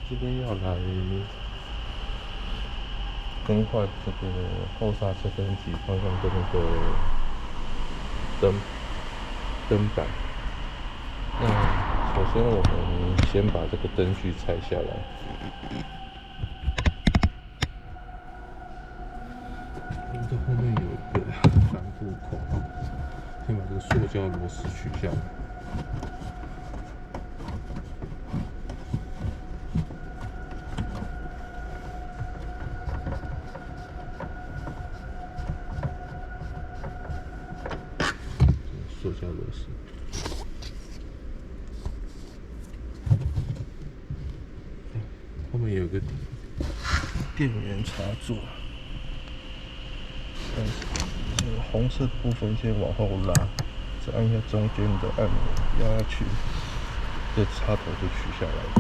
这边要来更换这个后刹车灯及方向灯的灯板。那首先我们先把这个灯具拆下来。这后面有一个帆布孔，先把这个塑胶螺丝取下来。塑胶螺丝。后面有个电源插座，但是这个红色的部分先往后拉，再按一下中间的按钮，压下去，这插头就取下来了。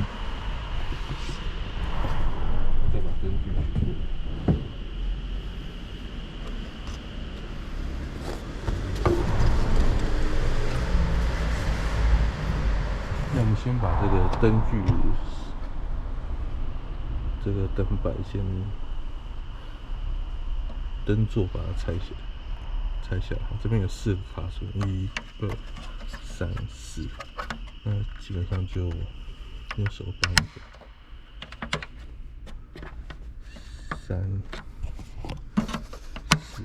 再把灯具取出来。那我们先把这个灯具，这个灯板先，灯座把它拆下来。这边有4个卡榫，1、2、3、4，那基本上就用手扳一个，3、4。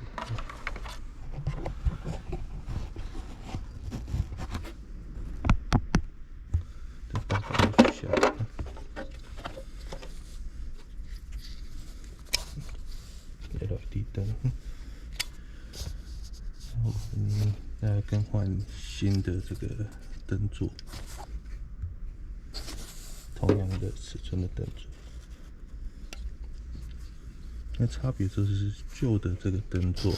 把它取下来。LED 灯，然后我们来更换新的这个灯座，同样的尺寸的灯座。那差别就是旧的这个灯座，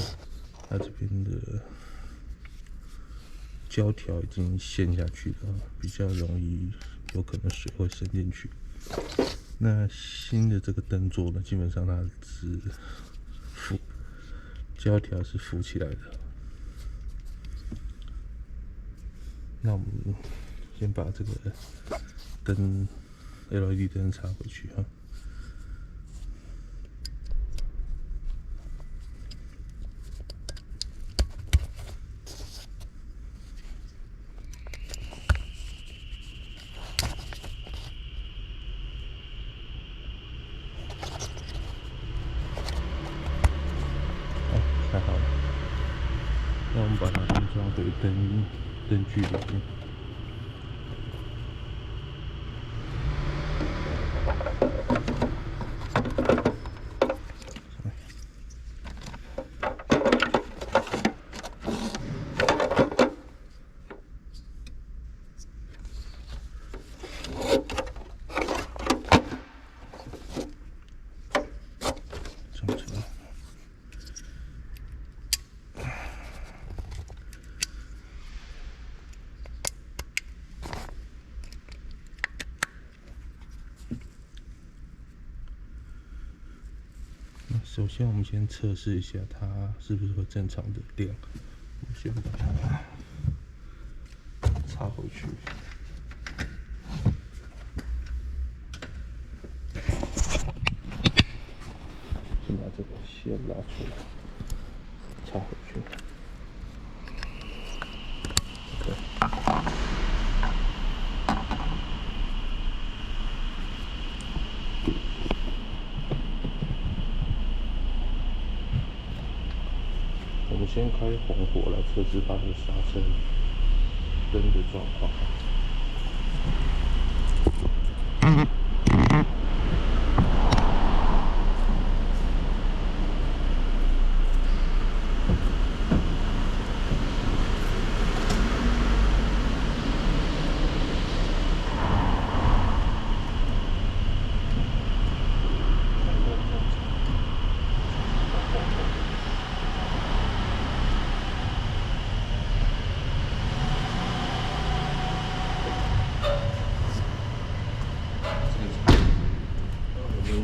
它这边的胶条已经陷下去了，比较容易有可能水会渗进去。那新的这个灯座呢，基本上它是胶条是浮起来的。那我们先把这个灯 LED 灯插回去哈。好了，那我们把它安装回灯具里面。首先，我们先测试一下它是不是会正常的亮。我们先把它插回去。先把这个线拉出来，插回去。我们先开红火来测试它的刹车灯的状况。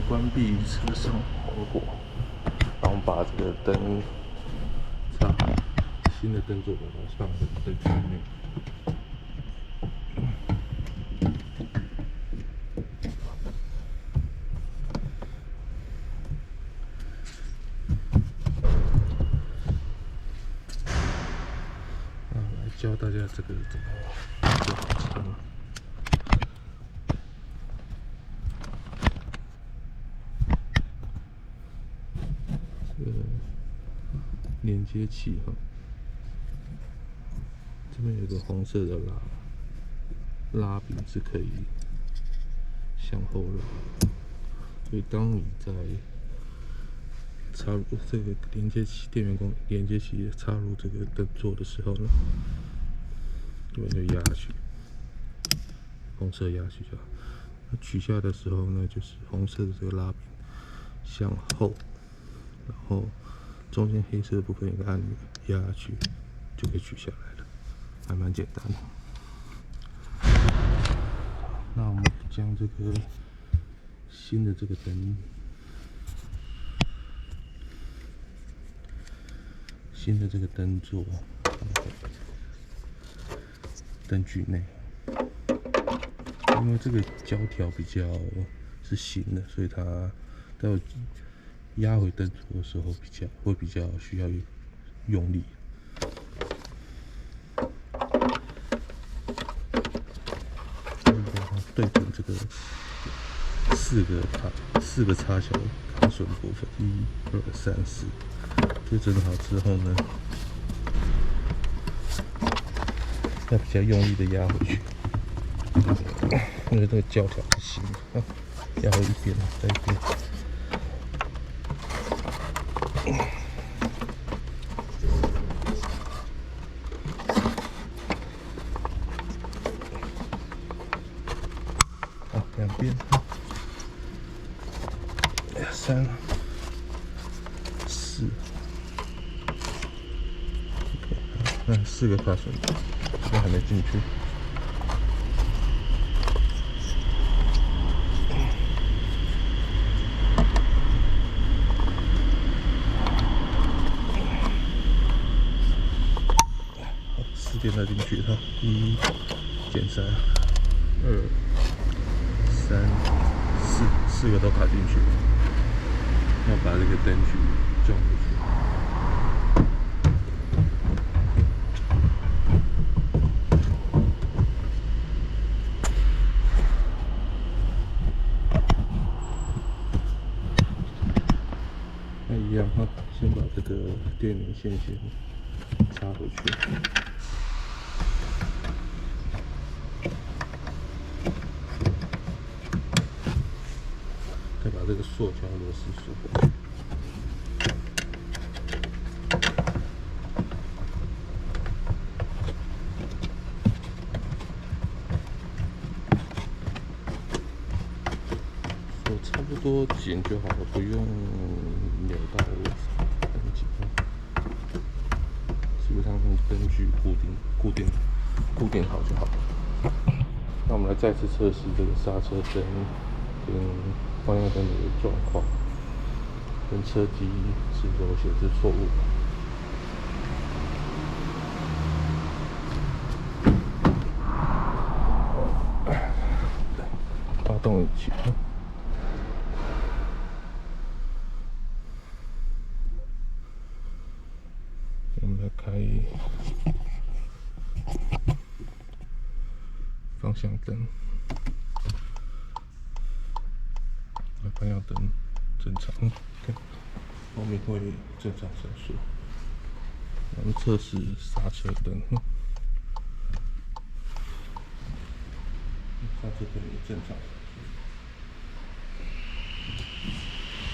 关闭车上红火，然后把这个灯插好，新的灯座把它放在灯具里面。这个怎么做好清。这个连接器哈，这边有一个红色的拉柄是可以向后拉，所以当你在插入这个连接器电源连接器插入这个灯座的时候呢，这边就压下去，红色压下去就好。那取下的时候呢，就是红色的这个拉柄向后，然后中间黑色的部分有个按钮，压下去就可以取下来了，还蛮简单的。那我们将这个新的这个灯。新的这个灯座灯具内，因为这个胶条比较是新的，所以它待会压回灯座的时候会比较需要用力。对准这个四个插销卡榫部分，1、2、3、4。对准好之后呢，要比较用力的压回去，因为这个胶条是新的，压回一边，再一边。好，两边，3、4。那4个卡榫现在还没进去。4点再进去哈，1减3，2、3、4，4个都卡进去。要把这个灯具装回去。那一样哈，先把这个电源线先插回去。再把这个塑胶螺丝锁回去。锁差不多紧就好了，不用扭到位置，很紧。基本上用灯具固定好就好了。那我们来再次测试这个刹车灯跟方向灯的状况，跟车机是否显示错误。发动引擎，我们来开方向灯。方向灯正常，后面会正常闪烁。我们测试刹车灯，刹车灯也正常闪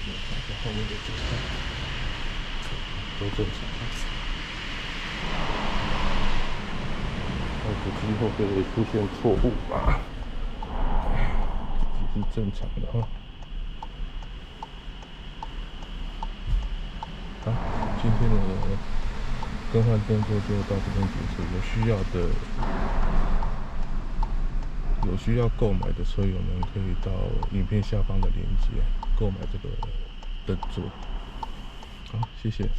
烁，后面的正常，都正常。或者今后就会出现错误吧，这是正常的哈。好，今天的更换灯座就到这边结束。有需要购买的车友们，可以到影片下方的链接购买这个灯座。好，谢谢。